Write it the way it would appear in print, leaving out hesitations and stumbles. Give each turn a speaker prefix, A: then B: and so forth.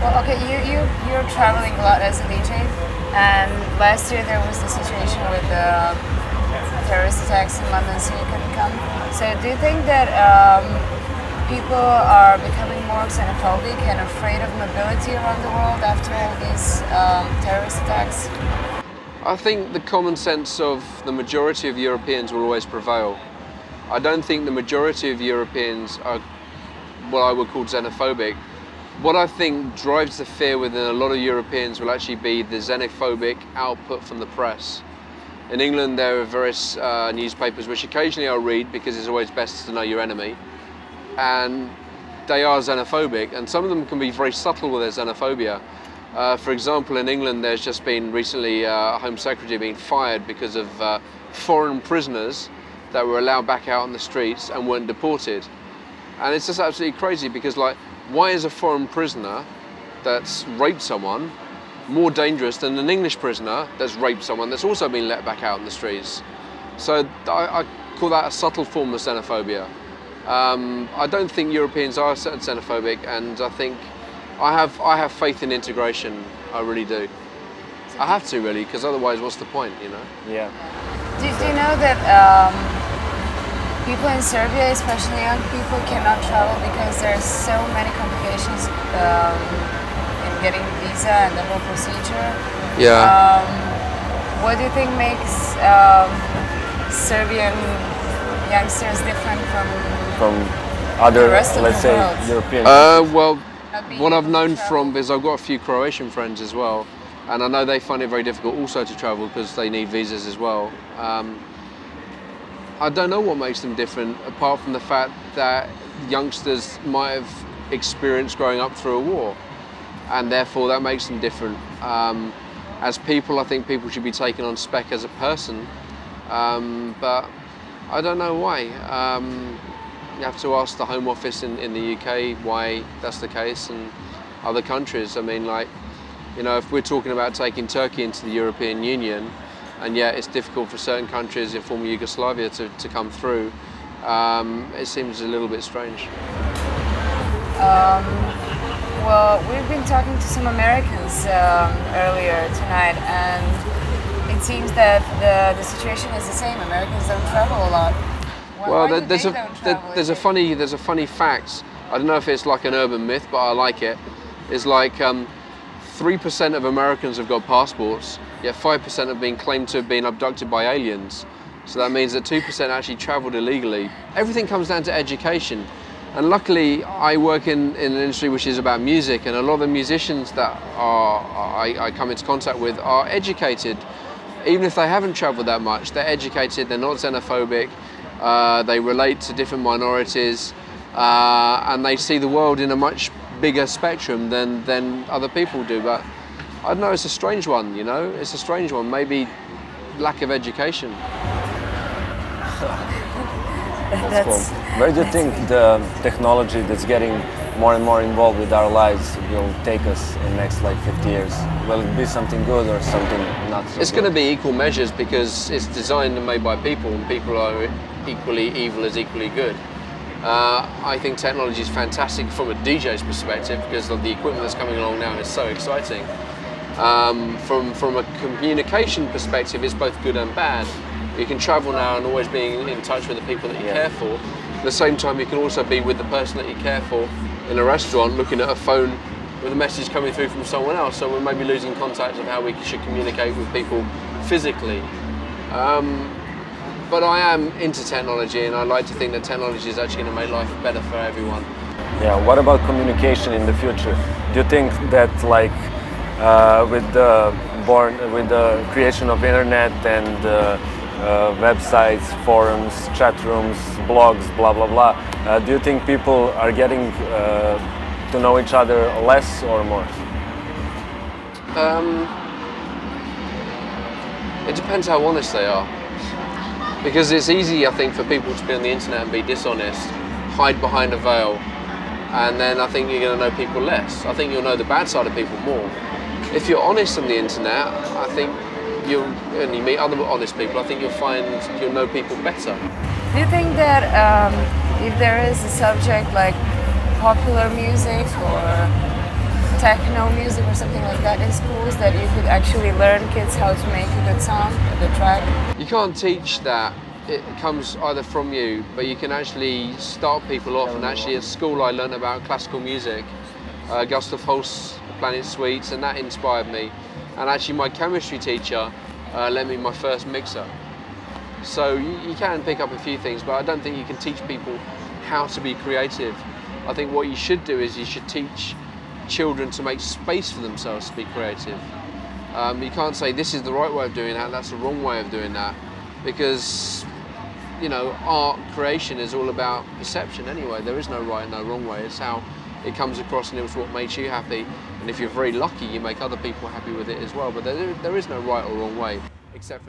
A: Well, okay, you're traveling a lot as a DJ, and last year there was the situation with the terrorist attacks in London, so you couldn't come. So do you think that people are becoming more xenophobic and afraid of mobility around the world after all these terrorist attacks?
B: I think the common sense of the majority of Europeans will always prevail. I don't think the majority of Europeans are what I would call xenophobic. What I think drives the fear within a lot of Europeans will actually be the xenophobic output from the press. In England there are various newspapers which occasionally I'll read because it's always best to know your enemy, and they are xenophobic, and some of them can be very subtle with their xenophobia. For example, in England there's just been recently a Home Secretary being fired because of foreign prisoners that were allowed back out on the streets and weren't deported. And it's just absolutely crazy because, like, why is a foreign prisoner that's raped someone more dangerous than an English prisoner that's raped someone that's also been let back out on the streets? So I call that a subtle form of xenophobia. I don't think Europeans are xenophobic, and I think I have faith in integration. I really do. I have to, really, because otherwise what's the point, you know?
C: Yeah.
A: Do you know that people in Serbia, especially young people, cannot travel because there's so many complications in getting a visa and the whole procedure?
B: Yeah.
A: What do you think makes Serbian youngsters different from
C: other,
A: the rest of
C: let's
A: the
C: say,
A: world?
C: European?
B: Well, what I've known from is I've got a few Croatian friends as well, and I know they find it very difficult also to travel because they need visas as well. I don't know what makes them different, apart from the fact that youngsters might have experienced growing up through a war, and therefore that makes them different. As people, I think people should be taken on spec as a person, but I don't know why. You have to ask the Home Office in the UK why that's the case, and other countries. I mean, like, you know, if we're talking about taking Turkey into the European Union, and yet it's difficult for certain countries in former Yugoslavia to come through, it seems a little bit strange.
A: Well, we've been talking to some Americans earlier tonight, and it seems that the situation is the same. Americans don't travel a lot.
B: Well, there's a funny fact. I don't know if it's like an urban myth, but I like it. It's like 3% of Americans have got passports, yet 5% have been claimed to have been abducted by aliens. So that means that 2% actually travelled illegally. Everything comes down to education. And luckily, I work in an industry which is about music, and a lot of the musicians that I come into contact with are educated. Even if they haven't travelled that much, they're educated, they're not xenophobic, they relate to different minorities, and they see the world in a much bigger spectrum than other people do. But I don't know, it's a strange one, you know? It's a strange one, maybe lack of education.
C: That's cool. Where do you think the technology that's getting more and more involved with our lives will take us in the next, like, 50 years? Will it be something good or something not so
B: It's going to be equal measures because it's designed and made by people, and people are equally evil as equally good. I think technology is fantastic from a DJ's perspective because of the equipment that's coming along now, and it's so exciting. From a communication perspective, it's both good and bad. You can travel now and always being in touch with the people that you care for. At the same time, you can also be with the person that you care for in a restaurant, looking at a phone with a message coming through from someone else. So we're maybe losing contact of how we should communicate with people physically. But I am into technology, and I like to think that technology is actually going to make life better for everyone.
C: Yeah. What about communication in the future? Do you think that, like, with the creation of internet and websites, forums, chat rooms, blogs, blah blah blah, do you think people are getting to know each other less or more?
B: It depends how honest they are. Because it's easy, I think, for people to be on the internet and be dishonest, hide behind a veil, and then I think you're going to know people less. I think you'll know the bad side of people more. If you're honest on the internet, I think and you meet other honest people, I think you'll know people better.
A: Do you think that if there is a subject like popular music or techno music or something like that in schools, that you could actually learn kids how to make a good song, a good track?
B: You can't teach that. It comes either from you, but you can actually start people off. And actually at school I learned about classical music, Gustav Holst's Planet Suites, and that inspired me. And actually my chemistry teacher lent me my first mixer. So you can pick up a few things, but I don't think you can teach people how to be creative. I think what you should do is you should teach children to make space for themselves to be creative. You can't say this is the right way of doing that, that's the wrong way of doing that, because you know, art creation is all about perception anyway. There is no right and no wrong way. It's how it comes across and it's what makes you happy. And if you're very lucky, you make other people happy with it as well. But there is no right or wrong way, except for